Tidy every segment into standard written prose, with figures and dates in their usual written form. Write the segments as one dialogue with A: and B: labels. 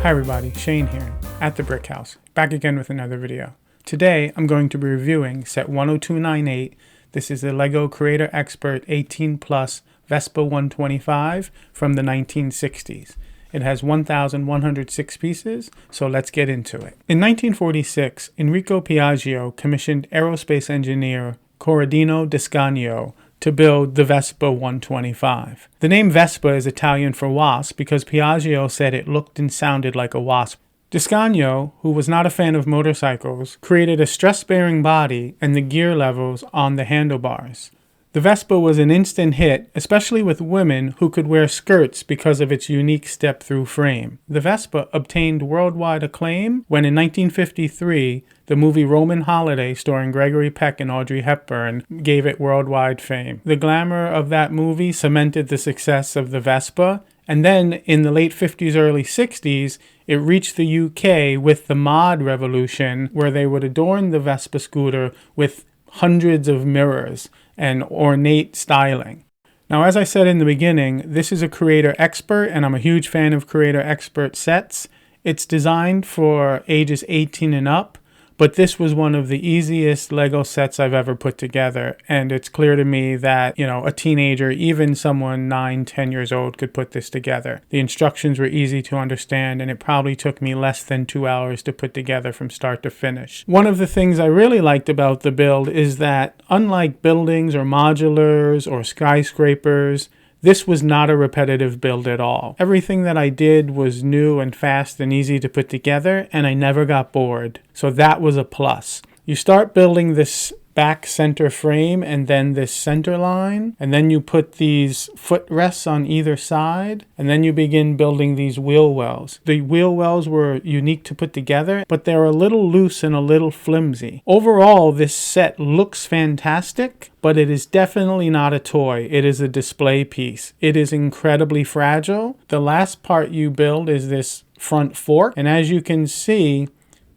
A: Hi everybody, Shane here, at the Brick House, back again with another video. Today I'm going to be reviewing set 10298. This is the LEGO Creator Expert 18 Plus Vespa 125 from the 1960s. It has 1,106 pieces, so let's get into it. In 1946, Enrico Piaggio commissioned aerospace engineer Corradino Descagno to build the Vespa 125. The name Vespa is Italian for wasp because Piaggio said it looked and sounded like a wasp. Descagno, who was not a fan of motorcycles, created a stress-bearing body and the gear levels on the handlebars. The Vespa was an instant hit, especially with women who could wear skirts because of its unique step-through frame. The Vespa obtained worldwide acclaim when in 1953, the movie Roman Holiday, starring Gregory Peck and Audrey Hepburn, gave it worldwide fame. The glamour of that movie cemented the success of the Vespa, and then in the late 50s, early 60s, it reached the UK with the mod revolution, where they would adorn the Vespa scooter with hundreds of mirrors and ornate styling. Now, as I said in the beginning, this is a Creator Expert, and I'm a huge fan of Creator Expert sets. It's designed for ages 18 and up, but this was one of the easiest LEGO sets I've ever put together, and it's clear to me that, a teenager, even someone 9, 10 years old could put this together. The instructions were easy to understand, and it probably took me less than 2 hours to put together from start to finish. One of the things I really liked about the build is that, unlike buildings or modulars or skyscrapers, this was not a repetitive build at all. Everything that I did was new and fast and easy to put together, and I never got bored. So that was a plus. You start building this back center frame and then this center line, and then you put these footrests on either side, and then you begin building these wheel wells. The wheel wells were unique to put together, but they're a little loose and a little flimsy. Overall, this set looks fantastic, but it is definitely not a toy. It is a display piece. It is incredibly fragile. The last part you build is this front fork, and as you can see,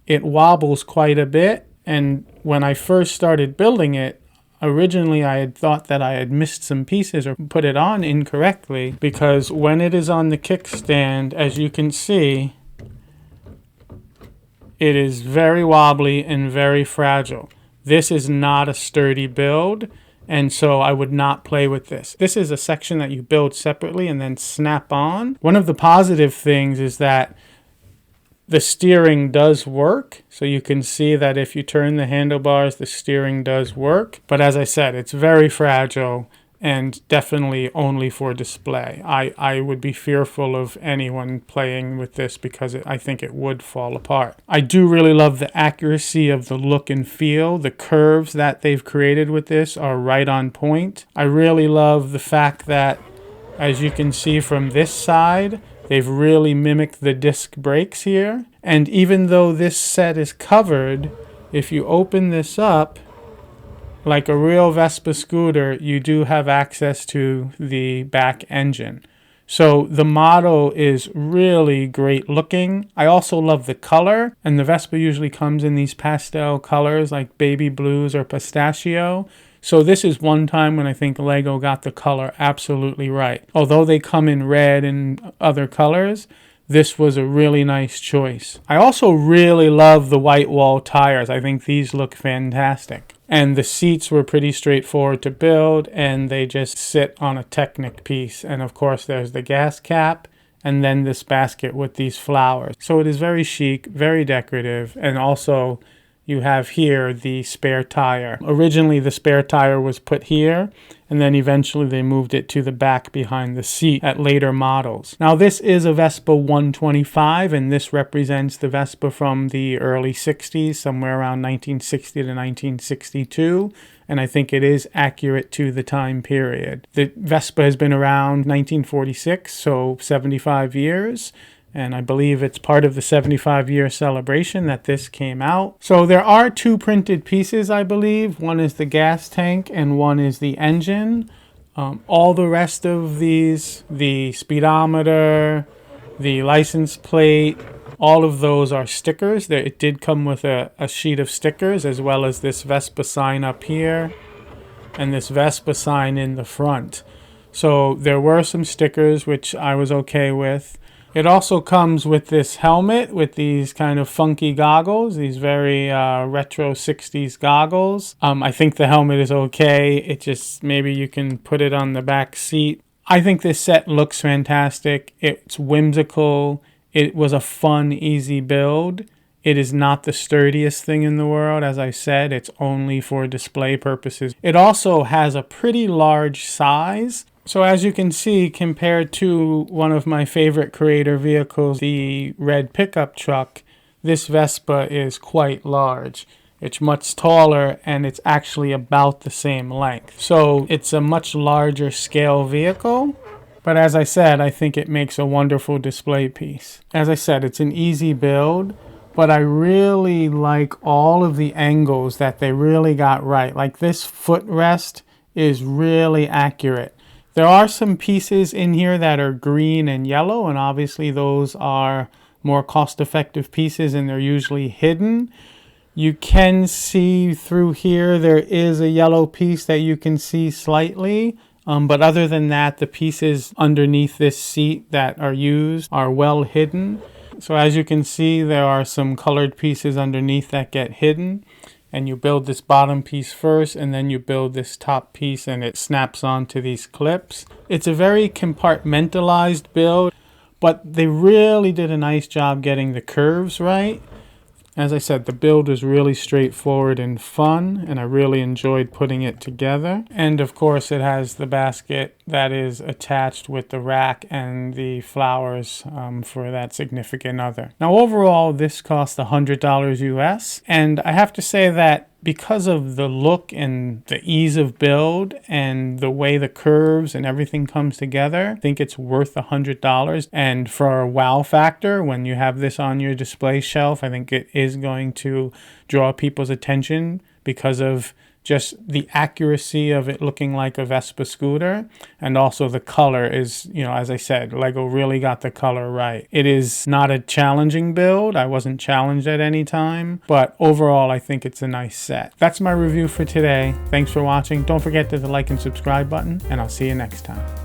A: it wobbles quite a bit. And when I first started building it, originally I had thought that I had missed some pieces or put it on incorrectly, because when it is on the kickstand, as you can see, it is very wobbly and very fragile. This is not a sturdy build, and so I would not play with this. This is a section that you build separately and then snap on. One of the positive things is that the steering does work, so you can see that if you turn the handlebars, the steering does work. But as I said, it's very fragile and definitely only for display. I would be fearful of anyone playing with this because I think it would fall apart. I do really love the accuracy of the look and feel. The curves that they've created with this are right on point. I really love the fact that, as you can see from this side, they've really mimicked the disc brakes here. And even though this set is covered, if you open this up, like a real Vespa scooter, you do have access to the back engine. So the model is really great looking. I also love the color, and the Vespa usually comes in these pastel colors like baby blues or pistachio. So this is one time when I think LEGO got the color absolutely right. Although they come in red and other colors, this was a really nice choice. I also really love the white wall tires. I think these look fantastic. And the seats were pretty straightforward to build, and they just sit on a Technic piece. And of course there's the gas cap, and then this basket with these flowers. So it is very chic, very decorative, and also you have here the spare tire. Originally, the spare tire was put here, and then eventually they moved it to the back behind the seat at later models. Now, this is a Vespa 125, and this represents the Vespa from the early 60s, somewhere around 1960 to 1962, and I think it is accurate to the time period. The Vespa has been around 1946, so 75 years. And I believe it's part of the 75-year celebration that this came out. So there are two printed pieces, I believe. One is the gas tank and one is the engine. All the rest of these, the speedometer, the license plate, all of those are stickers. It did come with a sheet of stickers, as well as this Vespa sign up here and this Vespa sign in the front. So there were some stickers, which I was okay with. It also comes with this helmet with these kind of funky goggles, these very retro 60s goggles. I think the helmet is okay. It just, maybe you can put it on the back seat. I think this set looks fantastic. It's whimsical. It was a fun, easy build. It is not the sturdiest thing in the world. As I said, it's only for display purposes. It also has a pretty large size. So as you can see, compared to one of my favorite Creator vehicles, the red pickup truck, this Vespa is quite large. It's much taller and it's actually about the same length. So it's a much larger scale vehicle. But as I said, I think it makes a wonderful display piece. As I said, it's an easy build, but I really like all of the angles that they really got right. Like this footrest is really accurate. There are some pieces in here that are green and yellow, and obviously those are more cost-effective pieces and they're usually hidden. You can see through here, there is a yellow piece that you can see slightly. But other than that, the pieces underneath this seat that are used are well hidden. So as you can see, there are some colored pieces underneath that get hidden. And you build this bottom piece first, and then you build this top piece, and it snaps onto these clips. It's a very compartmentalized build, but they really did a nice job getting the curves right. As I said, the build was really straightforward and fun, and I really enjoyed putting it together. And of course, it has the basket that is attached with the rack and the flowers for that significant other. Now, overall, this cost $100 US, and I have to say that because of the look and the ease of build and the way the curves and everything comes together, I think it's worth $100. And for a wow factor, when you have this on your display shelf, I think it is going to draw people's attention because of just the accuracy of it looking like a Vespa scooter. And also the color is, as I said, Lego really got the color right. It is not a challenging build. I wasn't challenged at any time, but overall, I think it's a nice set. That's my review for today. Thanks for watching. Don't forget to hit the like and subscribe button, and I'll see you next time.